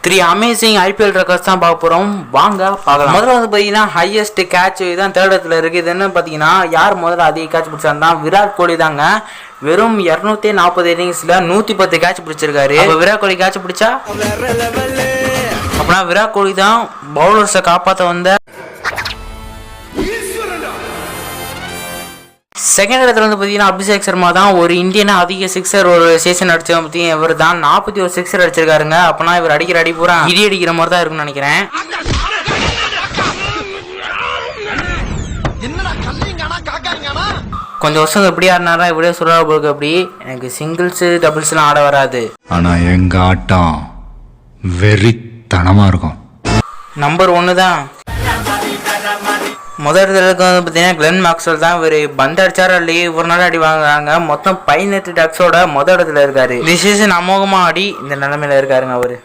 3 amazing IPL records தான் பார்க்க போகிறோம். வாங்க பார்க்கலாம். முதல்ல வந்து பார்த்தீங்கன்னா ஹையஸ்ட் கேட்ச் இதுதான் தேர்ட் இடத்துல இருக்குது. இது என்ன பார்த்தீங்கன்னா யார் முதல்ல அதிக கேட்ச் பிடிச்சாருன்னா விராட் கோலி தாங்க. வெறும் 240 இன்னிங்ஸில் 110 கேட்ச் பிடிச்சிருக்காரு. விராட் கோலி கேட்ச் பிடிச்சா அப்படின்னா விராட் கோலி தான் பவுலர்ஸை காப்பாற்ற வந்த. செகண்ட் இடத்துல வந்து பார்த்தீங்கன்னா அபிஷேக் சர்மா தான். ஒரு இந்தியனா அதிக சிக்ஸர் ஒரு சீசன் அடிச்ச பார்த்தீங்கன்னா இவர் தான் 41 சிக்ஸர் அடிச்சிருக்காருங்க. அப்பனா இவர் அடிக்கிற அடி பூரா இடி அடிக்கிற மாதிரி தான் இருக்குன்னு நினைக்கிறேன். கொஞ்சம் வருஷம் எப்படி ஆடினாரா இப்படியே சொல்றா போக்கு. அப்படி எனக்கு சிங்கிள்ஸ் டபுள்ஸ்லாம் ஆட வராது. ஆனா எங்க ஆட்டம் வெறித்தனமா இருக்கும். நம்பர் 1 தான். முதல் இடத்துல வந்து பார்த்தீங்கன்னா கிளென் மேக்ஸ்வெல் தான். இவர் பந்து அடிச்சாரா இல்லையே ஒரு நாள் அடி வாங்குறாங்க. மொத்தம் 18 டக்ஸோட முதல் இடத்துல இருக்காரு. இந்த சீசன் அமோகமாக ஆடி இந்த நிலைமையில இருக்காருங்க அவரு.